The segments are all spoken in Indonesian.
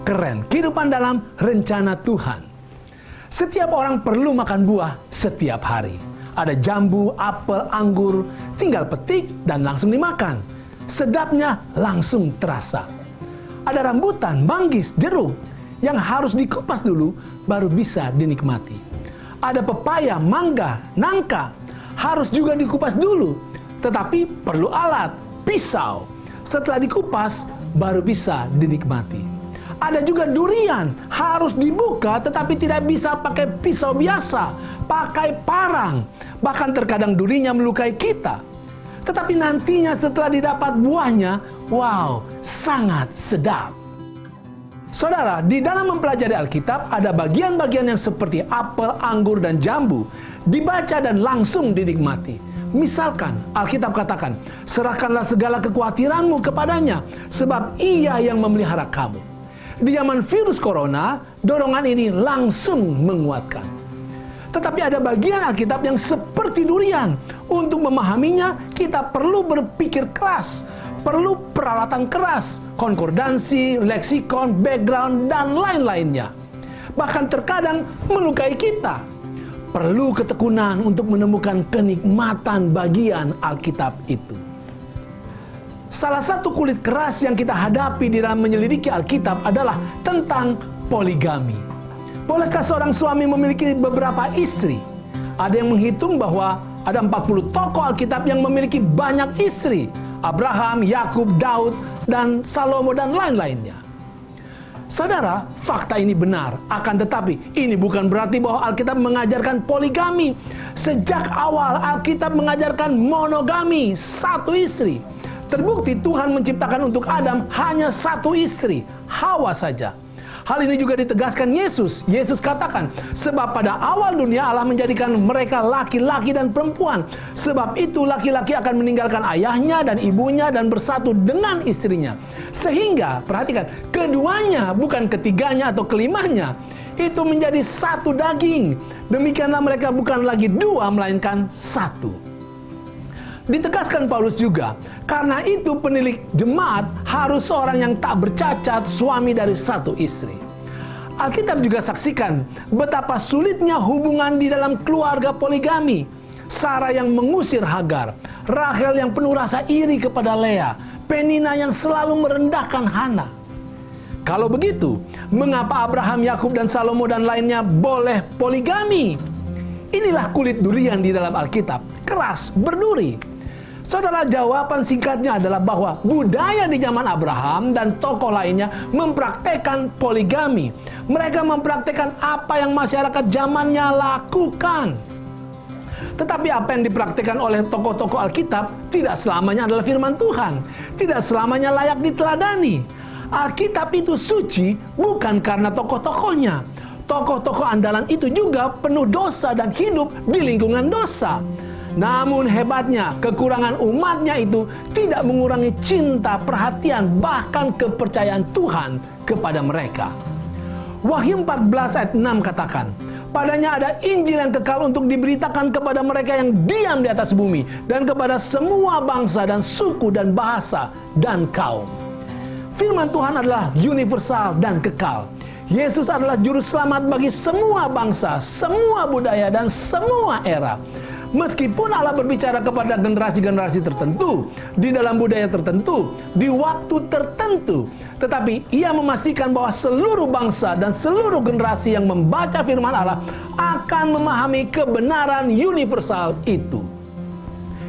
keren. Kehidupan dalam rencana Tuhan. Setiap orang perlu makan buah setiap hari. Ada jambu, apel, anggur, tinggal petik dan langsung dimakan. Sedapnya langsung terasa. Ada rambutan, manggis, jeruk yang harus dikupas dulu baru bisa dinikmati. Ada pepaya, mangga, nangka, harus juga dikupas dulu, tetapi perlu alat, pisau. Setelah dikupas baru bisa dinikmati. Ada juga durian, harus dibuka tetapi tidak bisa pakai pisau biasa, pakai parang. Bahkan terkadang durinya melukai kita. Tetapi nantinya setelah didapat buahnya, wow, sangat sedap. Saudara, di dalam mempelajari Alkitab ada bagian-bagian yang seperti apel, anggur, dan jambu dibaca dan langsung dinikmati. Misalkan, Alkitab katakan, serahkanlah segala kekhawatiranmu kepadanya, sebab Ia yang memelihara kamu. Di zaman virus corona, dorongan ini langsung menguatkan. Tetapi ada bagian Alkitab yang seperti durian. Untuk memahaminya, kita perlu berpikir keras, perlu peralatan keras, konkordansi, leksikon, background, dan lain-lainnya. Bahkan terkadang melukai kita. Perlu ketekunan untuk menemukan kenikmatan bagian Alkitab itu. Salah satu kulit keras yang kita hadapi di dalam menyelidiki Alkitab adalah tentang poligami. Bolehkah seorang suami memiliki beberapa istri? Ada yang menghitung bahwa ada 40 tokoh Alkitab yang memiliki banyak istri. Abraham, Yakub, Daud, dan Salomo, dan lain-lainnya. Saudara, fakta ini benar. Akan tetapi, ini bukan berarti bahwa Alkitab mengajarkan poligami. Sejak awal, Alkitab mengajarkan monogami, satu istri. Terbukti Tuhan menciptakan untuk Adam hanya satu istri, Hawa saja. Hal ini juga ditegaskan Yesus. Yesus katakan, sebab pada awal dunia Allah menjadikan mereka laki-laki dan perempuan. Sebab itu laki-laki akan meninggalkan ayahnya dan ibunya dan bersatu dengan istrinya. Sehingga, perhatikan, keduanya, bukan ketiganya atau kelimanya, itu menjadi satu daging. Demikianlah mereka bukan lagi dua, melainkan satu. Ditegaskan Paulus juga, karena itu penilik jemaat harus seorang yang tak bercacat, suami dari satu istri. Alkitab juga saksikan betapa sulitnya hubungan di dalam keluarga poligami. Sarah yang mengusir Hagar, Rahel yang penuh rasa iri kepada Lea, Penina yang selalu merendahkan Hana. Kalau begitu, mengapa Abraham, Yakub, dan Salomo dan lainnya boleh poligami? Inilah kulit durian di dalam Alkitab, keras, berduri. Saudara, jawaban singkatnya adalah bahwa budaya di zaman Abraham dan tokoh lainnya mempraktekkan poligami. Mereka mempraktekkan apa yang masyarakat zamannya lakukan. Tetapi apa yang dipraktekkan oleh tokoh-tokoh Alkitab tidak selamanya adalah firman Tuhan. Tidak selamanya layak diteladani. Alkitab itu suci bukan karena tokoh-tokohnya. Tokoh-tokoh andalan itu juga penuh dosa dan hidup di lingkungan dosa. Namun hebatnya, kekurangan umatnya itu tidak mengurangi cinta, perhatian, bahkan kepercayaan Tuhan kepada mereka. Wahyu 14 ayat 6 katakan, padanya ada Injil yang kekal untuk diberitakan kepada mereka yang diam di atas bumi, dan kepada semua bangsa dan suku dan bahasa dan kaum. Firman Tuhan adalah universal dan kekal. Yesus adalah juru selamat bagi semua bangsa, semua budaya, dan semua era. Meskipun Allah berbicara kepada generasi-generasi tertentu, di dalam budaya tertentu, di waktu tertentu, tetapi Ia memastikan bahwa seluruh bangsa dan seluruh generasi yang membaca firman Allah akan memahami kebenaran universal itu.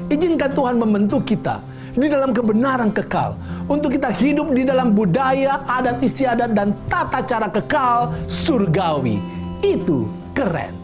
Izinkan Tuhan membentuk kita di dalam kebenaran kekal, untuk kita hidup di dalam budaya, adat istiadat, dan tata cara kekal surgawi. Itu keren.